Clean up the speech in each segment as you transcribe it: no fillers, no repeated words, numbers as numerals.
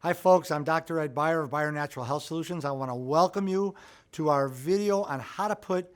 Hi folks, I'm Dr. Ed Beyer of Beyer Natural Health Solutions. I want to welcome you to our video on how to put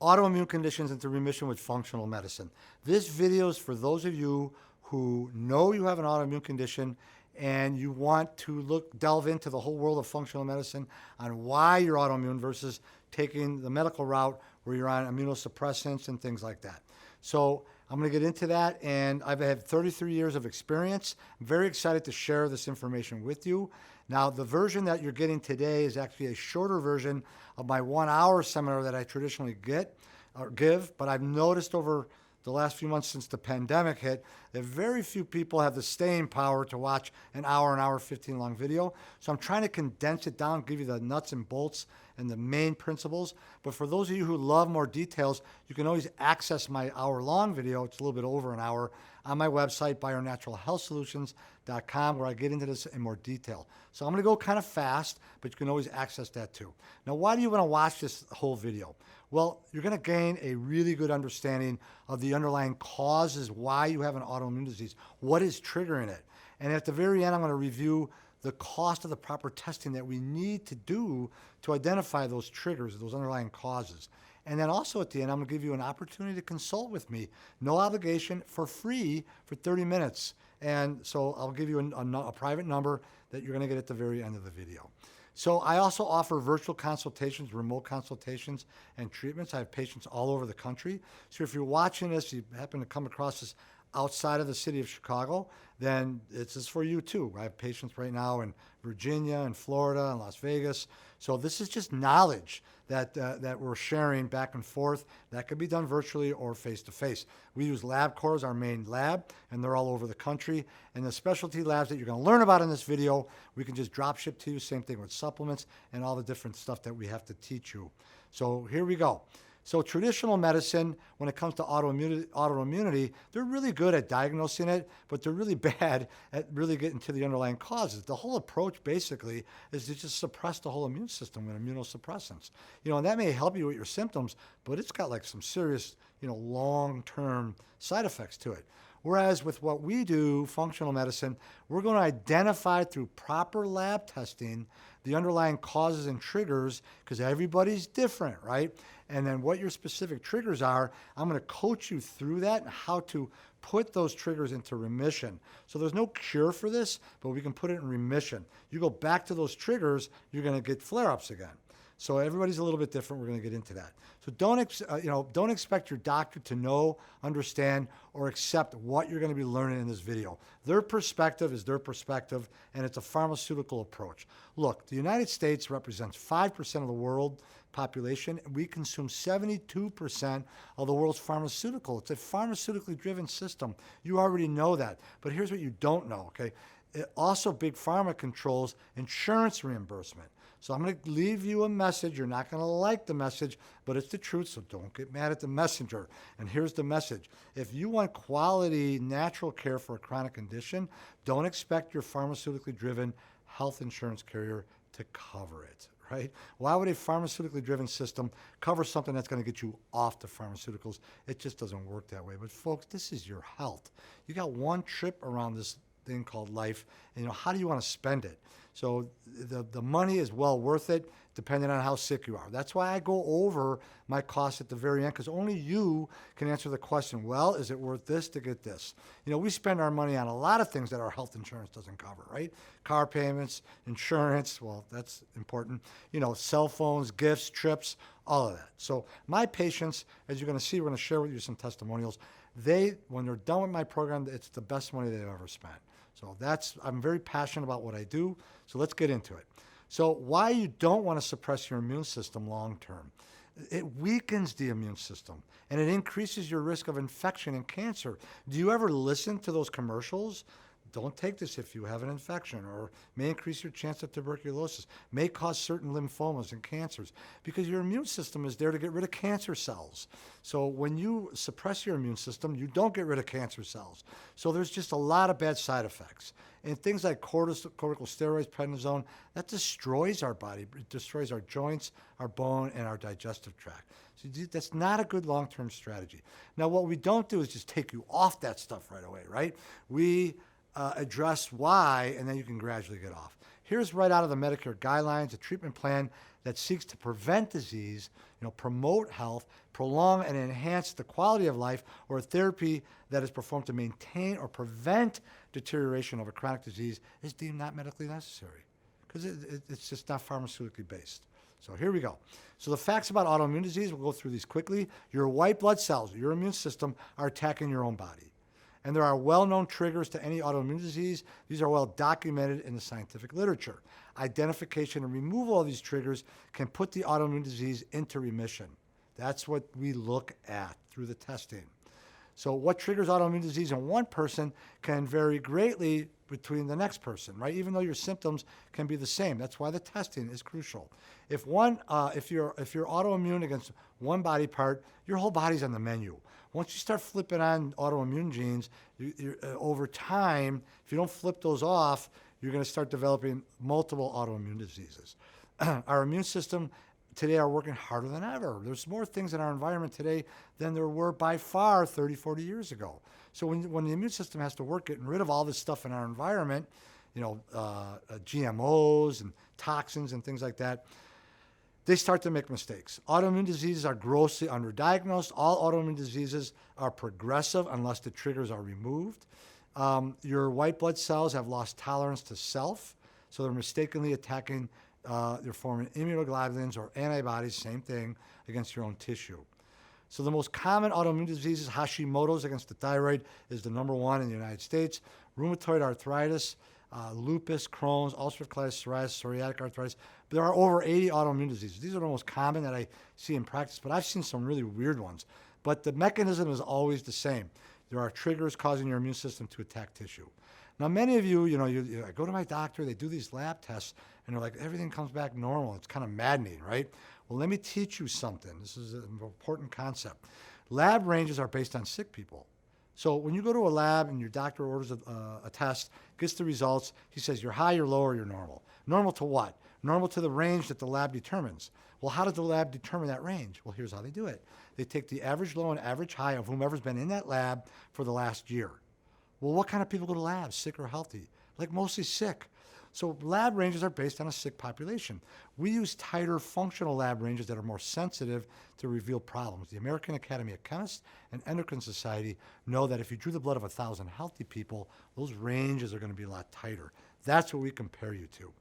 autoimmune conditions into remission with functional medicine. This video is for those of you who know you have an autoimmune condition and you want to delve into the whole world of functional medicine on why you're autoimmune versus taking the medical route where you're on immunosuppressants and things like that. So I'm going to get into that, and I've had 33 years of experience. I'm very excited to share this information with you. Now, the version that you're getting today is actually a shorter version of my 1-hour seminar that I traditionally give, but I've noticed over the last few months since the pandemic hit that very few people have the staying power to watch an hour 15 long video. So I'm trying to condense it down, give you the nuts and bolts and the main principles. But for those of you who love more details, you can always access my hour-long video. It's a little bit over an hour on my website, BeyerNaturalHealthSolutions.com, where I get into this in more detail. So I'm going to go kind of fast, but you can always access that too. Now, why do you want to watch this whole video? Well, you're going to gain a really good understanding of the underlying causes why you have an autoimmune disease, what is triggering it. And at the very end, I'm going to review the cost of the proper testing that we need to do to identify those triggers, those underlying causes. And then also at the end, I'm going to give you an opportunity to consult with me, no obligation, for free for 30 minutes. And so I'll give you a private number that you're going to get at the very end of the video. So I also offer virtual consultations, remote consultations, and treatments. I have patients all over the country. So if you're watching this, you happen to come across this outside of the city of Chicago, then this is for you too. I have patients right now in Virginia and Florida and Las Vegas. So this is just knowledge that we're sharing back and forth. That could be done virtually or face-to-face. We use LabCorp as our main lab, and they're all over the country. And the specialty labs that you're going to learn about in this video, we can just drop ship to you. Same thing with supplements and all the different stuff that we have to teach you. So here we go. So traditional medicine, when it comes to autoimmunity, they're really good at diagnosing it, but they're really bad at really getting to the underlying causes. The whole approach basically is to just suppress the whole immune system with immunosuppressants. And that may help you with your symptoms, but it's got like some serious, long-term side effects to it. Whereas with what we do, functional medicine, we're going to identify through proper lab testing the underlying causes and triggers, because everybody's different, right? And then what your specific triggers are, I'm going to coach you through that and how to put those triggers into remission. So there's no cure for this, but we can put it in remission. You go back to those triggers, you're going to get flare-ups again. So everybody's a little bit different. We're going to get into that. So don't expect your doctor to know, understand, or accept what you're going to be learning in this video. Their perspective is their perspective, and it's a pharmaceutical approach. Look, the United States represents 5% of the world population. We consume 72% of the world's pharmaceutical. It's a pharmaceutically driven system. You already know that. But here's what you don't know, okay? Also, Big Pharma controls insurance reimbursement. So I'm going to leave you a message. You're not going to like the message, but it's the truth, so don't get mad at the messenger. And here's the message. If you want quality natural care for a chronic condition, don't expect your pharmaceutically driven health insurance carrier to cover it, right? Why would a pharmaceutically driven system cover something that's going to get you off the pharmaceuticals? It just doesn't work that way. But folks, this is your health. You got one trip around this thing called life, and how do you want to spend it? So the money is well worth it, depending on how sick you are. That's why I go over my costs at the very end, because only you can answer the question, well, is it worth this to get this? We spend our money on a lot of things that our health insurance doesn't cover, right? Car payments, insurance, well, that's important. Cell phones, gifts, trips, all of that. So my patients, as you're going to see, we're going to share with you some testimonials. When they're done with my program, it's the best money they've ever spent. So I'm very passionate about what I do. So let's get into it. So why you don't want to suppress your immune system long term. It weakens the immune system and it increases your risk of infection and cancer. Do you ever listen to those commercials? Don't take this if you have an infection, or may increase your chance of tuberculosis, may cause certain lymphomas and cancers, because your immune system is there to get rid of cancer cells. So when you suppress your immune system, you don't get rid of cancer cells. So there's just a lot of bad side effects. And things like corticosteroids, prednisone, that destroys our body. It destroys our joints, our bone, and our digestive tract. So that's not a good long-term strategy. Now, what we don't do is just take you off that stuff right away, right? We address why, and then you can gradually get off. Here's right out of the Medicare guidelines, a treatment plan that seeks to prevent disease, promote health, prolong and enhance the quality of life, or a therapy that is performed to maintain or prevent deterioration of a chronic disease is deemed not medically necessary because it's just not pharmaceutically based. So here we go. So the facts about autoimmune disease, we'll go through these quickly. Your white blood cells, your immune system, are attacking your own body. And there are well-known triggers to any autoimmune disease. These are well documented in the scientific literature. Identification and removal of these triggers can put the autoimmune disease into remission. That's what we look at through the testing. So what triggers autoimmune disease in one person can vary greatly between the next person, right? Even though your symptoms can be the same. That's why the testing is crucial. If you're autoimmune against one body part, your whole body's on the menu. Once you start flipping on autoimmune genes, over time, if you don't flip those off, you're going to start developing multiple autoimmune diseases. Our immune system today are working harder than ever. There's more things in our environment today than there were by far 30, 40 years ago. So when the immune system has to work getting rid of all this stuff in our environment, GMOs and toxins and things like that, they start to make mistakes. Autoimmune diseases are grossly underdiagnosed. All autoimmune diseases are progressive unless the triggers are removed. Your white blood cells have lost tolerance to self, so they're mistakenly attacking, they're forming immunoglobulins or antibodies, same thing, against your own tissue. So the most common autoimmune diseases, Hashimoto's against the thyroid is the number one in the United States. Rheumatoid arthritis, lupus, Crohn's, ulcerative colitis, psoriasis, psoriatic arthritis. But there are over 80 autoimmune diseases. These are the most common that I see in practice, but I've seen some really weird ones. But the mechanism is always the same. There are triggers causing your immune system to attack tissue. Now, many of you, I go to my doctor, they do these lab tests, and they're like, everything comes back normal. It's kind of maddening, right? Well, let me teach you something. This is an important concept. Lab ranges are based on sick people. So when you go to a lab and your doctor orders a test, gets the results, he says you're high, you're low, or you're normal. Normal to what? Normal to the range that the lab determines. Well, how does the lab determine that range? Well, here's how they do it. They take the average low and average high of whomever's been in that lab for the last year. Well, what kind of people go to labs, sick or healthy? Like mostly sick. So lab ranges are based on a sick population. We use tighter functional lab ranges that are more sensitive to reveal problems. The American Academy of Chemists and Endocrine Society know that if you drew the blood of 1,000 healthy people, those ranges are going to be a lot tighter. That's what we compare you to.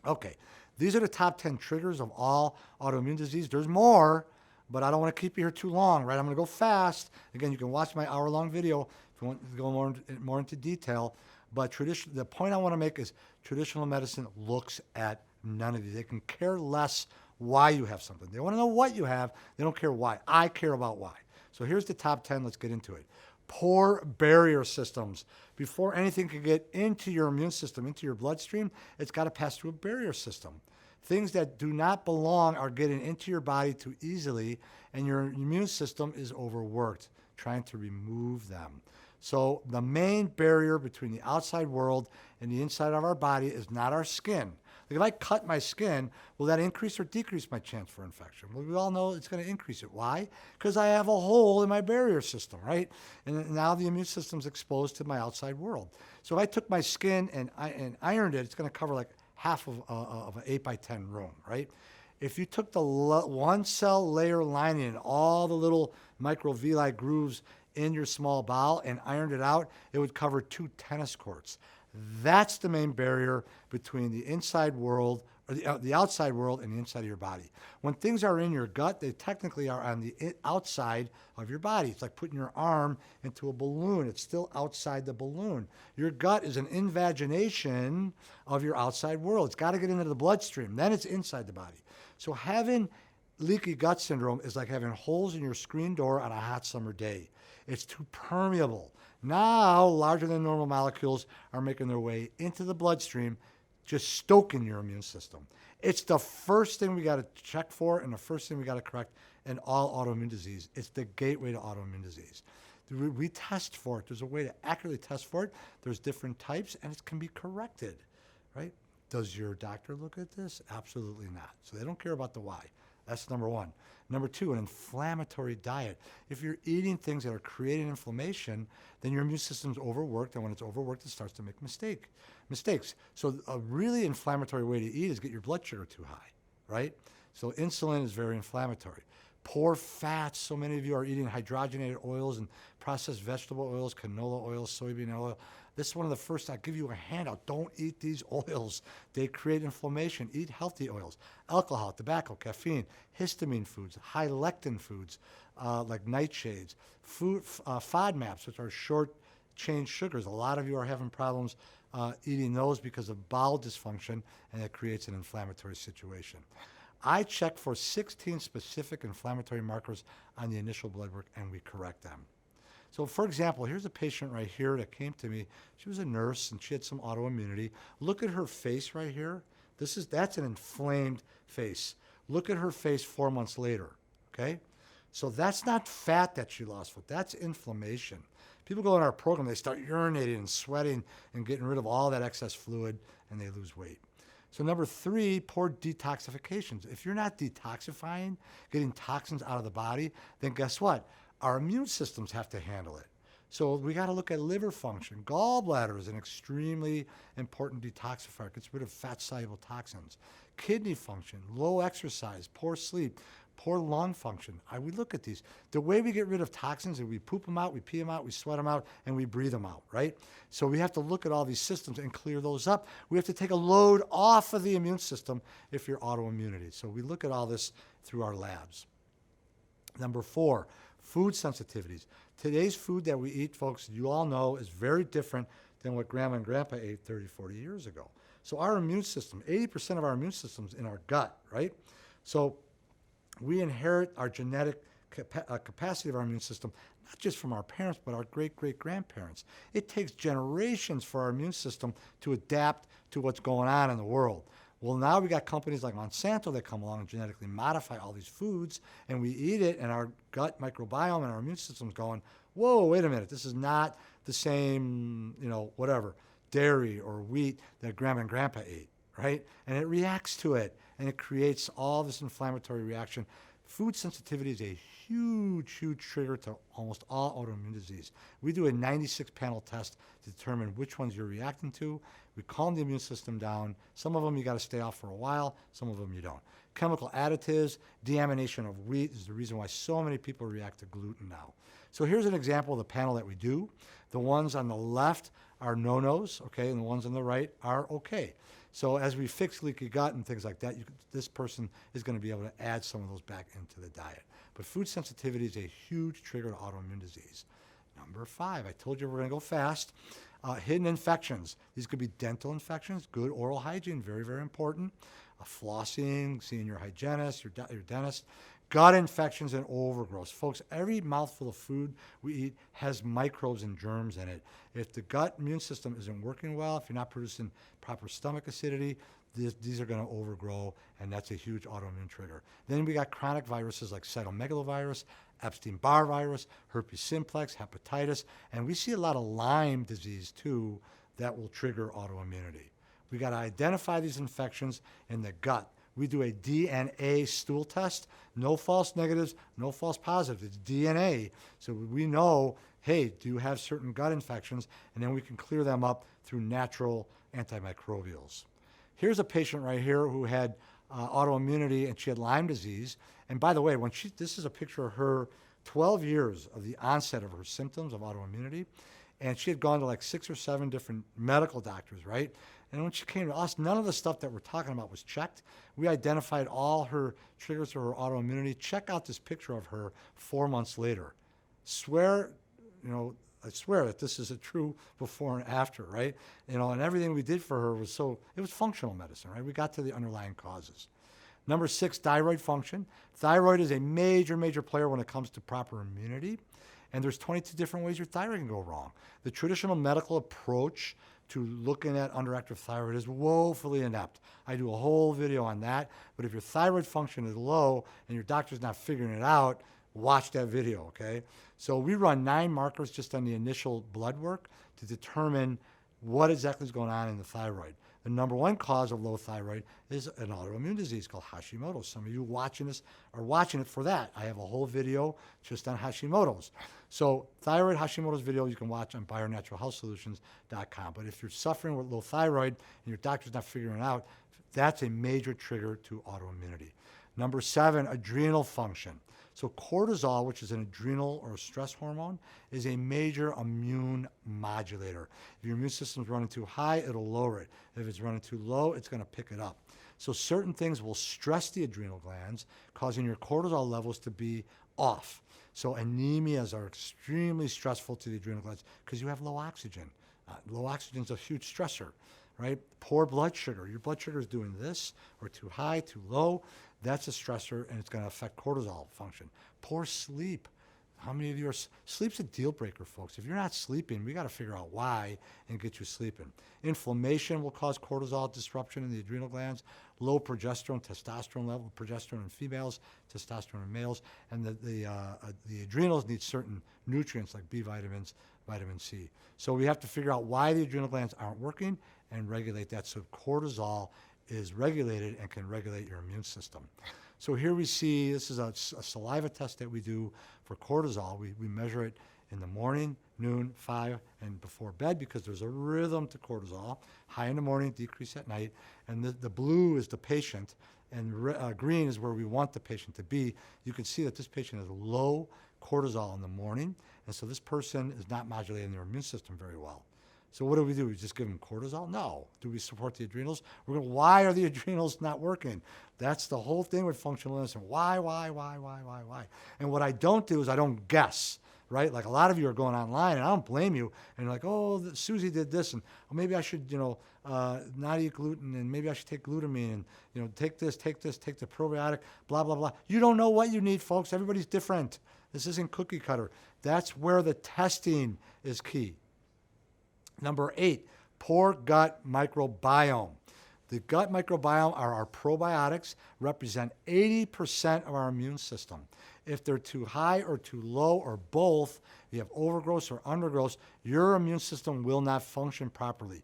Okay, these are the top 10 triggers of all autoimmune disease. There's more, but I don't want to keep you here too long, right? I'm going to go fast. Again, you can watch my hour-long video if you want to go more into detail. But the point I want to make is traditional medicine looks at none of these. They can care less why you have something. They want to know what you have. They don't care why. I care about why. So here's the top 10. Let's get into it. Poor barrier systems. Before anything can get into your immune system, into your bloodstream, it's got to pass through a barrier system. Things that do not belong are getting into your body too easily, and your immune system is overworked trying to remove them. So the main barrier between the outside world and the inside of our body is not our skin. Like if I cut my skin, will that increase or decrease my chance for infection? Well, we all know it's going to increase it. Why? Because I have a hole in my barrier system, right? And now the immune system's exposed to my outside world. So if I took my skin and ironed it, it's going to cover like half of an 8x10 room, right? If you took the one cell layer lining and all the little microvilli grooves in your small bowel and ironed it out, it would cover 2 tennis courts. That's the main barrier between the inside world, or the outside world and the inside of your body. When things are in your gut, they technically are on the outside of your body. It's like putting your arm into a balloon. It's still outside the balloon. Your gut is an invagination of your outside world. It's got to get into the bloodstream. Then it's inside the body. So having leaky gut syndrome is like having holes in your screen door on a hot summer day. It's too permeable. Now, larger than normal molecules are making their way into the bloodstream, just stoking your immune system. It's the first thing we got to check for and the first thing we got to correct in all autoimmune disease. It's the gateway to autoimmune disease. We test for it. There's a way to accurately test for it. There's different types, and it can be corrected, right? Does your doctor look at this? Absolutely not. So they don't care about the why. That's number one. Number two, an inflammatory diet. If you're eating things that are creating inflammation, then your immune system's overworked, and when it's overworked, it starts to make mistakes. So a really inflammatory way to eat is get your blood sugar too high, right? So insulin is very inflammatory. Poor fats. So many of you are eating hydrogenated oils and processed vegetable oils, canola oil, soybean oil. This is one of the first, I'll give you a handout. Don't eat these oils. They create inflammation. Eat healthy oils. Alcohol, tobacco, caffeine, histamine foods, high lectin foods like nightshades, FODMAPs, which are short chain sugars. A lot of you are having problems eating those because of bowel dysfunction, and it creates an inflammatory situation. I check for 16 specific inflammatory markers on the initial blood work, and we correct them. So, for example, here's a patient right here that came to me. She was a nurse, and she had some autoimmunity. Look at her face right here. That's an inflamed face. Look at her face 4 months later, okay? So that's not fat that she lost with. That's inflammation. People go in our program, they start urinating and sweating and getting rid of all that excess fluid, and they lose weight. So number three, poor detoxifications. If you're not detoxifying, getting toxins out of the body, then guess what? Our immune systems have to handle it. So we got to look at liver function. Gallbladder is an extremely important detoxifier. It gets rid of fat-soluble toxins. Kidney function, low exercise, poor sleep, poor lung function. We look at these. The way we get rid of toxins is we poop them out, we pee them out, we sweat them out, and we breathe them out, right? So we have to look at all these systems and clear those up. We have to take a load off of the immune system if you're autoimmunity. So we look at all this through our labs. Number four, food sensitivities. Today's food that we eat, folks, you all know, is very different than what grandma and grandpa ate 30, 40 years ago. So our immune system, 80% of our immune system is in our gut, right? So we inherit our genetic capacity of our immune system, not just from our parents, but our great-great-grandparents. It takes generations for our immune system to adapt to what's going on in the world. Well, now we got companies like Monsanto that come along and genetically modify all these foods, and we eat it, and our gut microbiome and our immune system's going, whoa, wait a minute, this is not the same, whatever, dairy or wheat that grandma and grandpa ate, right? And it reacts to it, and it creates all this inflammatory reaction. Food sensitivity is a huge, huge trigger to almost all autoimmune disease. We do a 96-panel test to determine which ones you're reacting to. We calm the immune system down. Some of them you got to stay off for a while. Some of them you don't. Chemical additives, deamination of wheat is the reason why so many people react to gluten now. So here's an example of the panel that we do. The ones on the left are no-nos, okay, and the ones on the right are okay. So as we fix leaky gut and things like that, this person is going to be able to add some of those back into the diet. But food sensitivity is a huge trigger to autoimmune disease. Number five, I told you we're going to go fast. Hidden infections. These could be dental infections, good oral hygiene, very, very important. Flossing, seeing your hygienist, your dentist. Gut infections and overgrowth. Folks, every mouthful of food we eat has microbes and germs in it. If the gut immune system isn't working well, if you're not producing proper stomach acidity, these are going to overgrow, and that's a huge autoimmune trigger. Then we got chronic viruses like cytomegalovirus, Epstein-Barr virus, herpes simplex, hepatitis, and we see a lot of Lyme disease too that will trigger autoimmunity. We got to identify these infections in the gut. We do a DNA stool test, no false negatives, no false positives. It's DNA. So we know, hey, do you have certain gut infections? And then we can clear them up through natural antimicrobials. Here's a patient right here who had autoimmunity, and she had Lyme disease. And by the way, this is a picture of her 12 years of the onset of her symptoms of autoimmunity. And she had gone to like 6 or 7 different medical doctors, right? And when she came to us, none of the stuff that we're talking about was checked. We identified all her triggers for her autoimmunity. Check out this picture of her 4 months later. I swear that this is a true before and after, right? And everything we did for her was it was functional medicine, right? We got to the underlying causes. Number 6, thyroid function. Thyroid is a major, major player when it comes to proper immunity. And there's 22 different ways your thyroid can go wrong. The traditional medical approach to looking at underactive thyroid is woefully inept. I do a whole video on that. But if your thyroid function is low and your doctor's not figuring it out, watch that video, okay? So we run 9 markers just on the initial blood work to determine what exactly is going on in the thyroid. The number one cause of low thyroid is an autoimmune disease called Hashimoto's. Some of you watching this are watching it for that. I have a whole video just on Hashimoto's. So thyroid Hashimoto's video you can watch on BeyerNaturalHealthSolutions.com. But if you're suffering with low thyroid and your doctor's not figuring it out, that's a major trigger to autoimmunity. Number 7, adrenal function. So cortisol, which is an adrenal or stress hormone, is a major immune modulator. If your immune system's running too high, it'll lower it. If it's running too low, it's going to pick it up. So certain things will stress the adrenal glands, causing your cortisol levels to be off. So anemias are extremely stressful to the adrenal glands because you have low oxygen. Low oxygen is a huge stressor, right? Poor blood sugar. Your blood sugar is doing this, or too high, too low. That's a stressor, and it's going to affect cortisol function. Poor sleep. How many of you are... Sleep's a deal breaker, folks. If you're not sleeping, we got to figure out why and get you sleeping. Inflammation will cause cortisol disruption in the adrenal glands. Low progesterone, testosterone level, progesterone in females, testosterone in males. And the adrenals need certain nutrients like B vitamins, vitamin C. So we have to figure out why the adrenal glands aren't working and regulate that so cortisol is regulated and can regulate your immune system. So here we see, this is a saliva test that we do for cortisol. We measure it in the morning, noon, 5, and before bed because there's a rhythm to cortisol. High in the morning, decrease at night. And the blue is the patient, and green is where we want the patient to be. You can see that this patient has low cortisol in the morning, and so this person is not modulating their immune system very well. So what do? We just give them cortisol? No. Do we support the adrenals? Why are the adrenals not working? That's the whole thing with functional medicine. Why? And what I don't do is I don't guess, right? Like a lot of you are going online, and I don't blame you. And you're like, oh, Susie did this, and maybe I should, not eat gluten, and maybe I should take glutamine, and, take the probiotic, blah, blah, blah. You don't know what you need, folks. Everybody's different. This isn't cookie cutter. That's where the testing is key. Number 8, poor gut microbiome. The gut microbiome are our probiotics, represent 80% of our immune system. If they're too high or too low or both, you have overgrowth or undergrowth, your immune system will not function properly.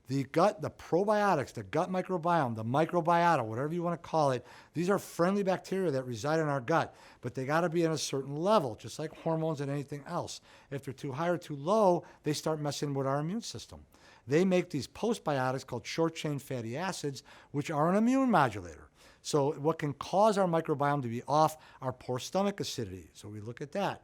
The probiotics, the gut microbiome, the microbiota, whatever you want to call it, these are friendly bacteria that reside in our gut, but they got to be at a certain level, just like hormones and anything else. If they're too high or too low, they start messing with our immune system. They make these postbiotics called short-chain fatty acids, which are an immune modulator. So what can cause our microbiome to be off are poor stomach acidity. So we look at that.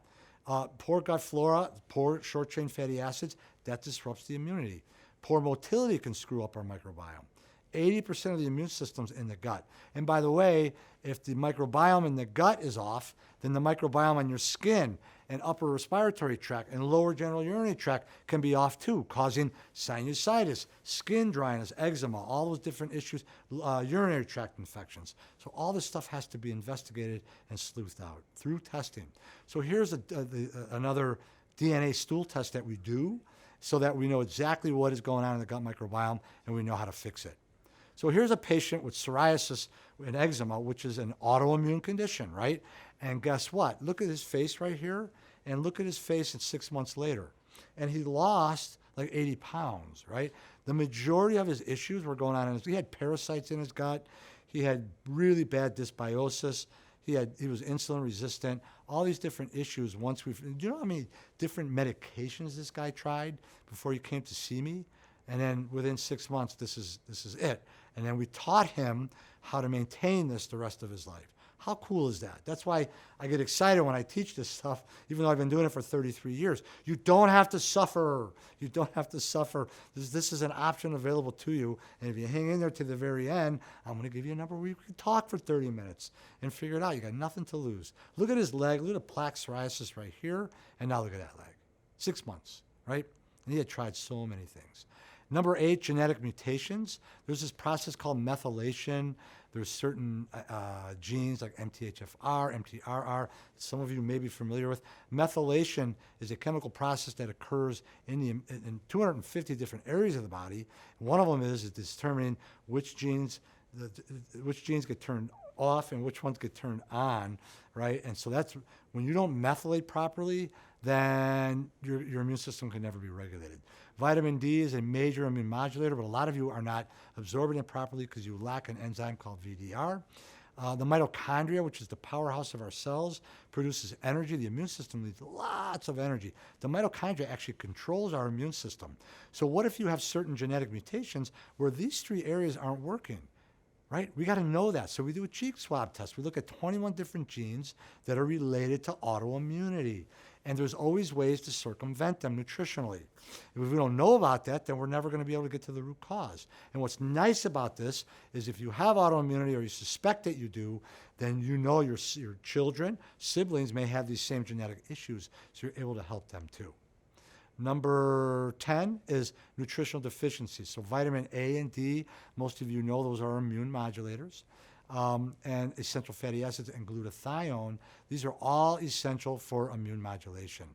Poor gut flora, poor short-chain fatty acids, that disrupts the immunity. Poor motility can screw up our microbiome. 80% of the immune system's in the gut. And by the way, if the microbiome in the gut is off, then the microbiome on your skin and upper respiratory tract and lower general urinary tract can be off too, causing sinusitis, skin dryness, eczema, all those different issues, urinary tract infections. So all this stuff has to be investigated and sleuthed out through testing. So here's another DNA stool test that we do so that we know exactly what is going on in the gut microbiome and we know how to fix it. So here's a patient with psoriasis and eczema, which is an autoimmune condition, right? And guess what? Look at his face right here, and look at his face 6 months later. And he lost like 80 pounds, right? The majority of his issues were going on he had parasites in his gut. He had really bad dysbiosis. He was insulin resistant. All these different issues. Do you know how many different medications this guy tried before he came to see me? And then within 6 months, this is it. And then we taught him how to maintain this the rest of his life. How cool is that? That's why I get excited when I teach this stuff, even though I've been doing it for 33 years. You don't have to suffer. You don't have to suffer. This is an option available to you. And if you hang in there to the very end, I'm going to give you a number where you can talk for 30 minutes and figure it out. You got nothing to lose. Look at his leg. Look at the plaque psoriasis right here. And now look at that leg. 6 months, right? And he had tried so many things. Number 8, genetic mutations. There's this process called methylation. There's certain genes like MTHFR, MTRR, some of you may be familiar with. Methylation is a chemical process that occurs in 250 different areas of the body. One of them is determining which genes get turned off and which ones get turned on, right? And so that's when you don't methylate properly, then your immune system can never be regulated. Vitamin D is a major immune modulator, but a lot of you are not absorbing it properly because you lack an enzyme called VDR. The mitochondria, which is the powerhouse of our cells, produces energy. The immune system needs lots of energy. The mitochondria actually controls our immune system. So what if you have certain genetic mutations where these three areas aren't working? Right? We got to know that. So we do a cheek swab test. We look at 21 different genes that are related to autoimmunity. And there's always ways to circumvent them nutritionally. If we don't know about that, then we're never going to be able to get to the root cause. And what's nice about this is if you have autoimmunity or you suspect that you do, then you know your children, siblings may have these same genetic issues, so you're able to help them too. Number 10 is nutritional deficiencies. So vitamin A and D, most of you know those are immune modulators. And essential fatty acids and glutathione, these are all essential for immune modulation.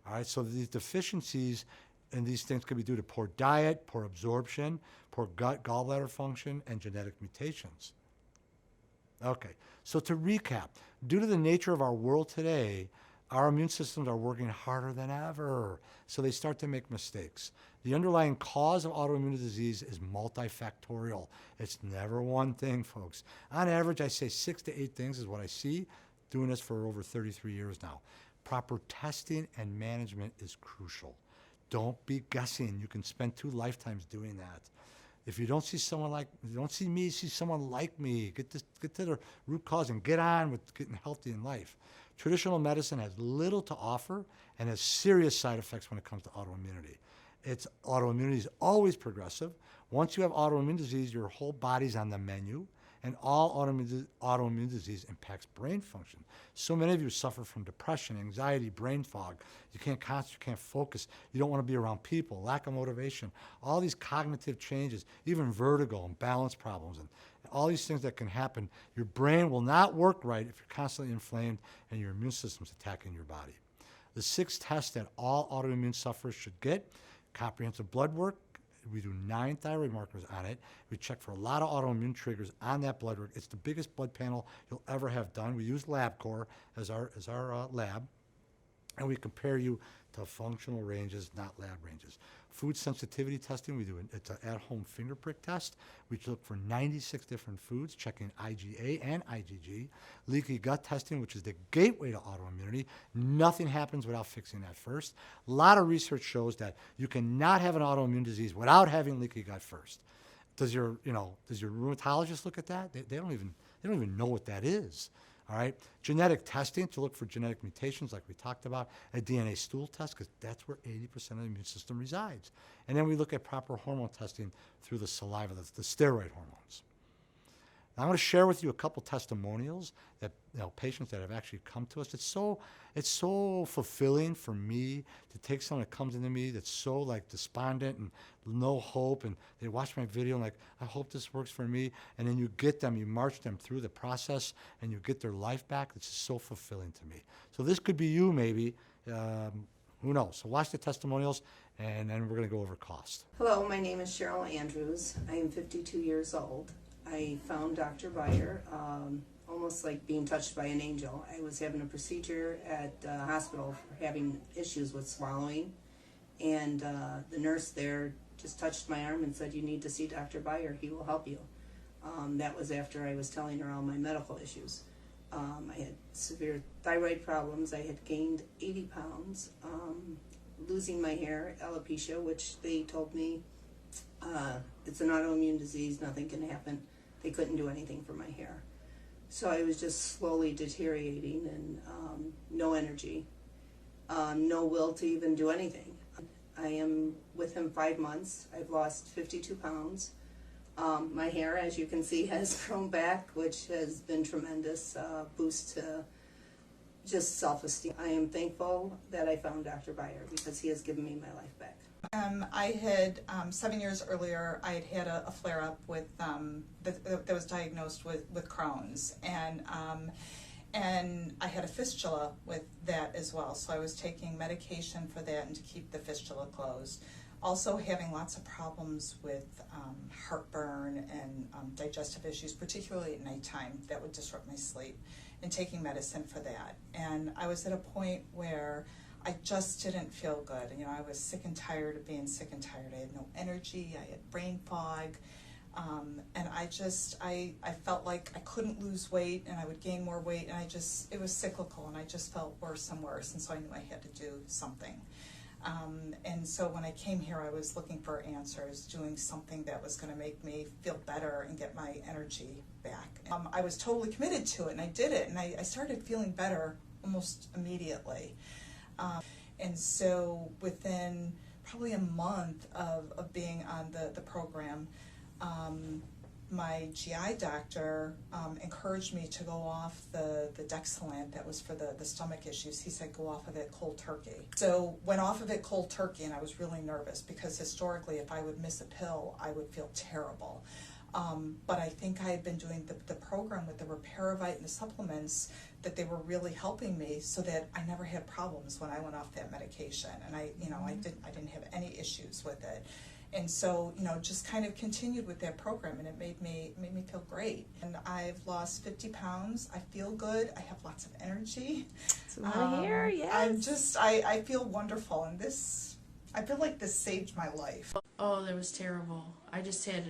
All right, so these deficiencies and these things could be due to poor diet, poor absorption, poor gut, gallbladder function, and genetic mutations. Okay, so to recap, due to the nature of our world today, our immune systems are working harder than ever, so they start to make mistakes. The underlying cause of autoimmune disease is multifactorial. It's never one thing, folks. On average, I say 6 to 8 things is what I see, doing this for over 33 years now. Proper testing and management is crucial. Don't be guessing. You can spend 2 lifetimes doing that. If you don't see someone like, you don't see me, see someone like me. Get to the root cause and get on with getting healthy in life. Traditional medicine has little to offer and has serious side effects when it comes to autoimmunity. Autoimmunity is always progressive. Once you have autoimmune disease, your whole body's on the menu, and all autoimmune disease impacts brain function. So many of you suffer from depression, anxiety, brain fog. You can't concentrate, you can't focus. You don't want to be around people, lack of motivation, all these cognitive changes, even vertigo and balance problems, and all these things that can happen. Your brain will not work right if you're constantly inflamed and your immune system's attacking your body. The 6 tests that all autoimmune sufferers should get: comprehensive blood work. We do 9 thyroid markers on it. We check for a lot of autoimmune triggers on that blood work. It's the biggest blood panel you'll ever have done. We use LabCorp as our lab, and we compare you to functional ranges, not lab ranges. Food sensitivity testing, it's an at-home finger prick test. We look for 96 different foods, checking IgA and IgG. Leaky gut testing, which is the gateway to autoimmunity. Nothing happens without fixing that first. A lot of research shows that you cannot have an autoimmune disease without having leaky gut first. Does your rheumatologist look at that? They don't even know what that is. All right, genetic testing to look for genetic mutations like we talked about, a DNA stool test because that's where 80% of the immune system resides. And then we look at proper hormone testing through the saliva, the steroid hormones. Now, I'm going to share with you a couple testimonials that patients that have actually come to us. It's so fulfilling for me to take someone that comes into me that's so like despondent and no hope, and they watch my video and like, I hope this works for me. And then you march them through the process and you get their life back. It's just so fulfilling to me. So this could be you maybe. Who knows? So watch the testimonials, and then we're going to go over cost. Hello, my name is Cheryl Andrews. I am 52 years old. I found Dr. Beyer almost like being touched by an angel. I was having a procedure at the hospital for having issues with swallowing, and the nurse there just touched my arm and said, "You need to see Dr. Beyer. He will help you." That was after I was telling her all my medical issues. I had severe thyroid problems. I had gained 80 pounds, losing my hair, alopecia, which they told me it's an autoimmune disease, nothing can happen. They couldn't do anything for my hair. So I was just slowly deteriorating, and no energy, no will to even do anything. I am with him 5 months. I've lost 52 pounds. My hair, as you can see, has grown back, which has been tremendous boost to just self-esteem. I am thankful that I found Dr. Beyer because he has given me my life back. I had 7 years earlier, I had a flare-up with that was diagnosed with Crohn's, and I had a fistula with that as well. So I was taking medication for that and to keep the fistula closed. Also having lots of problems with heartburn and digestive issues, particularly at nighttime. That would disrupt my sleep, and taking medicine for that. And I was at a point where I just didn't feel good. You know, I was sick and tired of being sick and tired. I had no energy. I had brain fog. And I felt like I couldn't lose weight, and I would gain more weight, and it was cyclical, and I just felt worse and worse, and so I knew I had to do something. And so when I came here, I was looking for answers, doing something that was going to make me feel better and get my energy back. I was totally committed to it, and I did it, and I started feeling better almost immediately. And so within probably a month of being on the program, my GI doctor encouraged me to go off the Dexilant that was for the stomach issues. He said go off of it cold turkey. So went off of it cold turkey, and I was really nervous because historically if I would miss a pill, I would feel terrible. But I think I had been doing the program with the Reparavite and the supplements, that they were really helping me so that I never had problems when I went off that medication, and I didn't have any issues with it. And so, just kind of continued with that program, and it made me feel great. And I've lost 50 pounds. I feel good. I have lots of energy. That's what I hear, yes. I feel wonderful, and I feel like this saved my life. Oh, that was terrible. I just had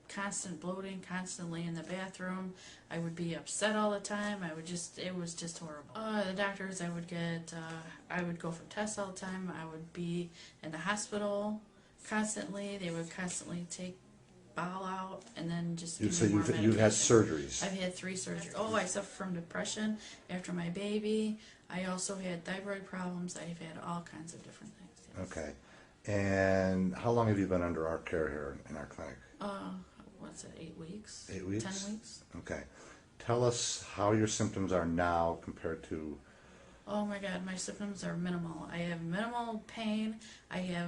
constant bloating, constantly in the bathroom. I would be upset all the time. It was just horrible. The doctors I would get, I would go for tests all the time. I would be in the hospital constantly. They would constantly take bowel out and then just give me more medication. You've had surgeries. I've had 3 surgeries. Oh, I suffer from depression after my baby. I also had thyroid problems. I've had all kinds of different things. Yes. Okay. And how long have you been under our care here in our clinic? What's it, 8 weeks? 8 weeks? 10 weeks. Okay. Tell us how your symptoms are now compared to... Oh my God, my symptoms are minimal. I have minimal pain.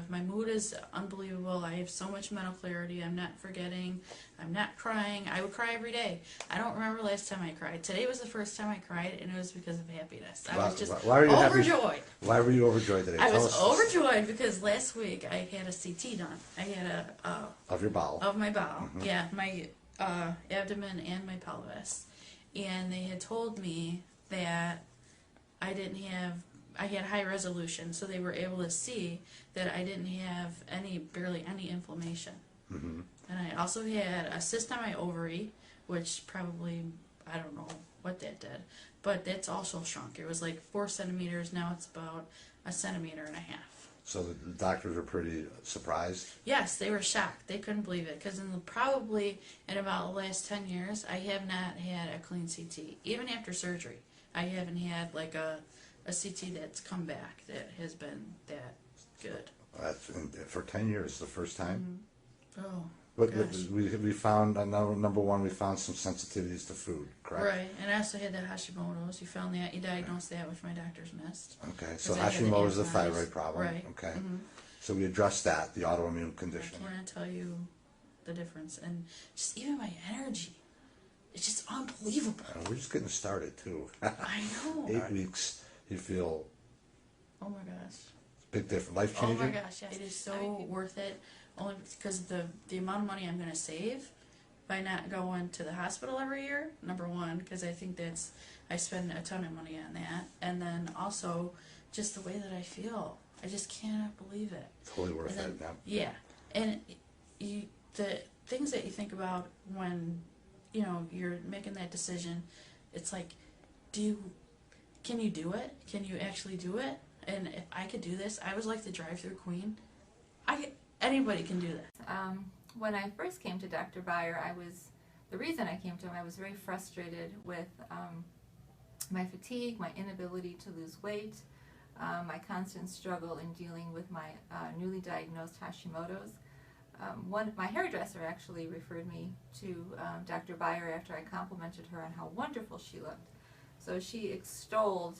My mood is unbelievable. I have so much mental clarity. I'm not forgetting. I'm not crying. I would cry every day. I don't remember last time I cried. Today was the first time I cried, and it was because of happiness. I was just overjoyed. Why were you overjoyed today? I was overjoyed because last week I had a CT done. I had of your bowel. Of my bowel. Mm-hmm. Yeah, my abdomen and my pelvis. And they had told me that I had high resolution, so they were able to see that I didn't have barely any inflammation. Mm-hmm. And I also had a cyst on my ovary, which probably, I don't know what that did, but that's also shrunk. It was like 4 centimeters, now it's about 1.5 centimeters. So the doctors were pretty surprised? Yes, they were shocked. They couldn't believe it, because probably in about the last 10 years, I have not had a clean CT, even after surgery. I haven't had like a CT that's come back that has been that good. For 10 years, the first time? Mm-hmm. Oh, but gosh. We found, number one, we found some sensitivities to food, correct? Right, and I also had that Hashimoto's. You found that, you diagnosed that, which my doctors missed. Okay, so Hashimoto's is the thyroid problem. Right. Okay. Mm-hmm. So we addressed that, the autoimmune condition. I can't tell you the difference. And just even my energy. It's just unbelievable. We're just getting started, too. I know. 8 weeks, you feel... Oh, my gosh. Big difference. Life-changing? Oh, my gosh, yeah. It is so worth it, only because the amount of money I'm going to save by not going to the hospital every year, number one, because I think I spend a ton of money on that. And then also, just the way that I feel. I just cannot believe it. Totally worth it, yeah. And the things that you think about when... you're making that decision, it's like, can you do it? Can you actually do it? And if I could do this, I was like the drive-through queen. Anybody can do that. When I first came to Dr. Beyer, the reason I came to him, I was very frustrated with my fatigue, my inability to lose weight, my constant struggle in dealing with my newly diagnosed Hashimoto's. My hairdresser actually referred me to Dr. Beyer after I complimented her on how wonderful she looked. So she extolled,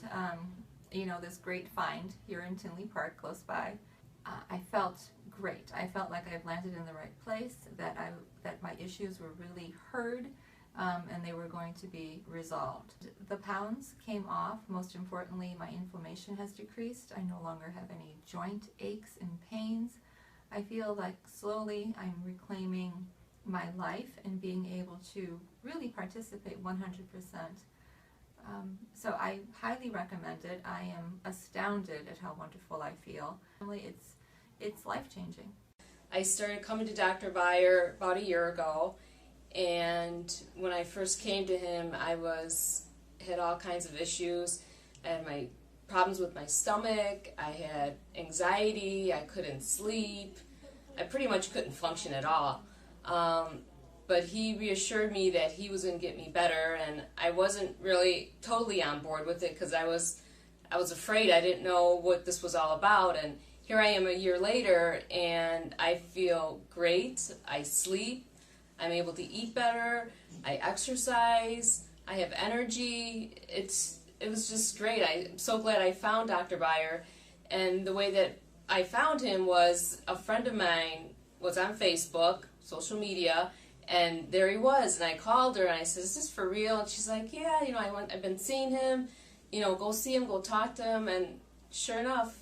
this great find here in Tinley Park, close by. I felt great. I felt like I've landed in the right place, that my issues were really heard, and they were going to be resolved. The pounds came off. Most importantly, my inflammation has decreased. I no longer have any joint aches and pains. I feel like slowly I'm reclaiming my life and being able to really participate 100% So I highly recommend it. I am astounded at how wonderful I feel. It's life-changing. I started coming to Dr. Beyer about a year ago, and when I first came to him, I had all kinds of issues. I had my problems with my stomach, I had anxiety, I couldn't sleep, I pretty much couldn't function at all. But he reassured me that he was going to get me better, and I wasn't really totally on board with it because I was afraid. I didn't know what this was all about, and here I am a year later, and I feel great. I sleep, I'm able to eat better, I exercise, I have energy. It was just great. I'm so glad I found Dr. Beyer, and the way that I found him was a friend of mine was on Facebook, social media, and there he was, and I called her and I said, "Is this for real?" And she's like, "Yeah, I've been seeing him, go see him, go talk to him," and sure enough,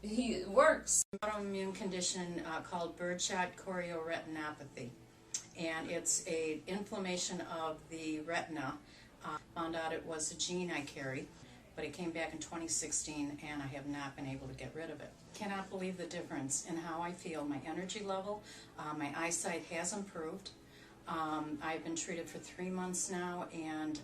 he works. Autoimmune condition called birdshot chorioretinopathy, and it's a inflammation of the retina. Found out it was a gene I carry, but it came back in 2016, and I have not been able to get rid of it. Cannot believe the difference in how I feel. My energy level, my eyesight has improved. I've been treated for 3 months now, and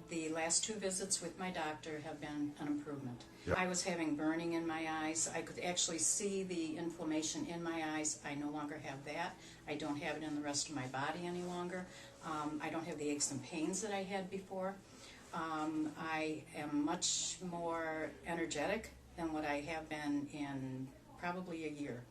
the last 2 visits with my doctor have been an improvement. Yep. I was having burning in my eyes. I could actually see the inflammation in my eyes. I no longer have that. I don't have it in the rest of my body any longer. I don't have the aches and pains that I had before. I am much more energetic than what I have been in probably a year.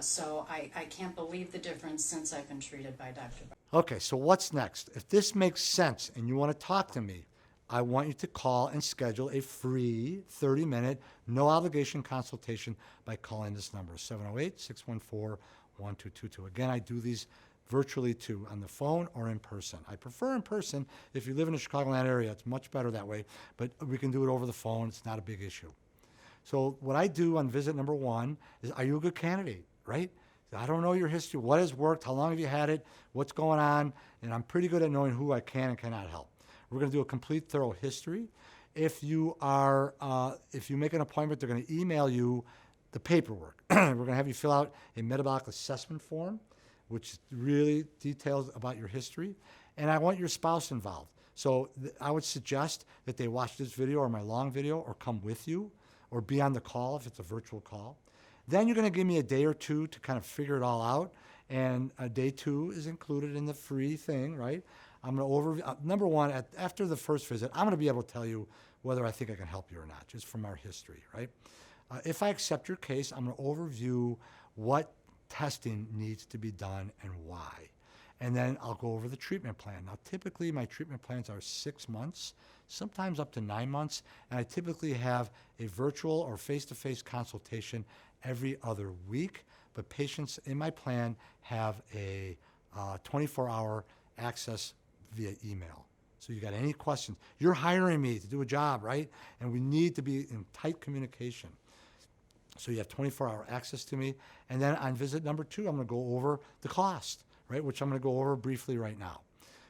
So I can't believe the difference since I've been treated by Dr. Beyer. Okay, so what's next? If this makes sense and you want to talk to me, I want you to call and schedule a free 30-minute, no obligation consultation by calling this number, 708-614-1222. Again, I do these virtually too, on the phone or in person. I prefer in person. If you live in the Chicagoland area, it's much better that way, but we can do it over the phone. It's not a big issue. So what I do on visit number 1 is, are you a good candidate, right? I don't know your history. What has worked? How long have you had it? What's going on? And I'm pretty good at knowing who I can and cannot help. We're going to do a complete, thorough history. If you make an appointment, they're going to email you the paperwork. We're going to have you fill out a metabolic assessment form, which really details about your history. And I want your spouse involved. So I would suggest that they watch this video or my long video or come with you or be on the call if it's a virtual call. Then you're going to give me a day or 2 to kind of figure it all out. And day 2 is included in the free thing, right? I'm going to number 1, after the first visit, I'm going to be able to tell you whether I think I can help you or not, just from our history, right? If I accept your case, I'm going to overview what testing needs to be done and why. And then I'll go over the treatment plan. Now, typically, my treatment plans are 6 months, sometimes up to 9 months, and I typically have a virtual or face-to-face consultation every other week, but patients in my plan have a 24-hour access via email. So you got any questions? You're hiring me to do a job, right? And we need to be in tight communication. So you have 24-hour access to me. And then on visit number 2, I'm going to go over the cost, right, which I'm going to go over briefly right now.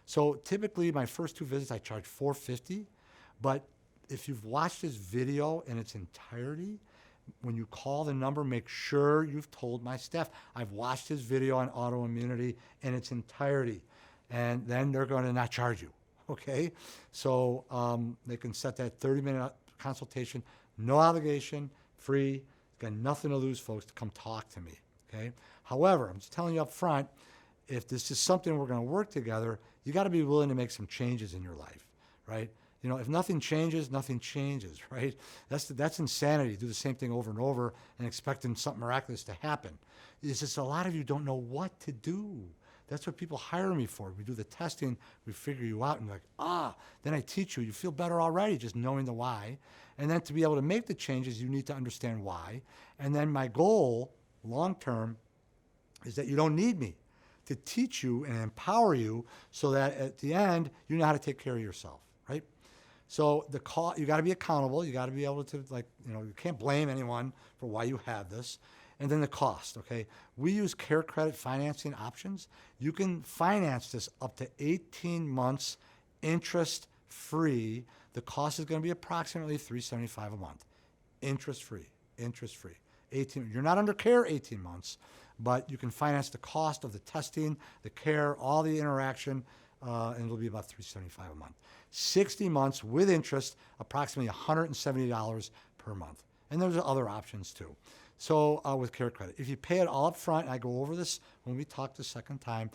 So typically, my first 2 visits, I charge $450. But if you've watched this video in its entirety, when you call the number, make sure you've told my staff, I've watched this video on autoimmunity in its entirety. And then they're going to not charge you, okay? So they can set that 30-minute consultation, no obligation, free. Got nothing to lose, folks, to come talk to me, okay? However, I'm just telling you up front, if this is something we're going to work together, you got to be willing to make some changes in your life, right? If nothing changes, nothing changes, right? That's insanity. Do the same thing over and over and expecting something miraculous to happen. It's just a lot of you don't know what to do. That's what people hire me for. We do the testing, we figure you out, and you're like, then I teach you. You feel better already just knowing the why. And then to be able to make the changes, you need to understand why. And then my goal, long term, is that you don't need me to teach you and empower you so that at the end, you know how to take care of yourself, right? So you got to be accountable. You got to be able to, you can't blame anyone for why you have this. And then the cost, okay? We use care credit financing options. You can finance this up to 18 months interest free. The cost is going to be approximately $375 a month. Interest-free, interest-free. 18. You're not under care 18 months, but you can finance the cost of the testing, the care, all the interaction, and it'll be about $375 a month. 60 months with interest, approximately $170 per month. And there's other options too. So with Care Credit, if you pay it all up front, and I go over this when we talk the second time,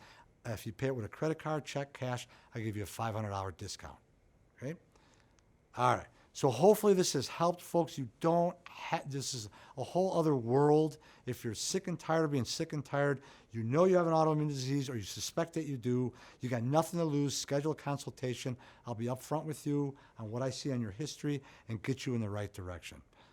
if you pay it with a credit card, check, cash, I give you a $500 discount. Okay? All right. So hopefully this has helped, folks. You don't this is a whole other world. If you're sick and tired of being sick and tired, you know you have an autoimmune disease or you suspect that you do, you got nothing to lose, schedule a consultation. I'll be upfront with you on what I see on your history and get you in the right direction.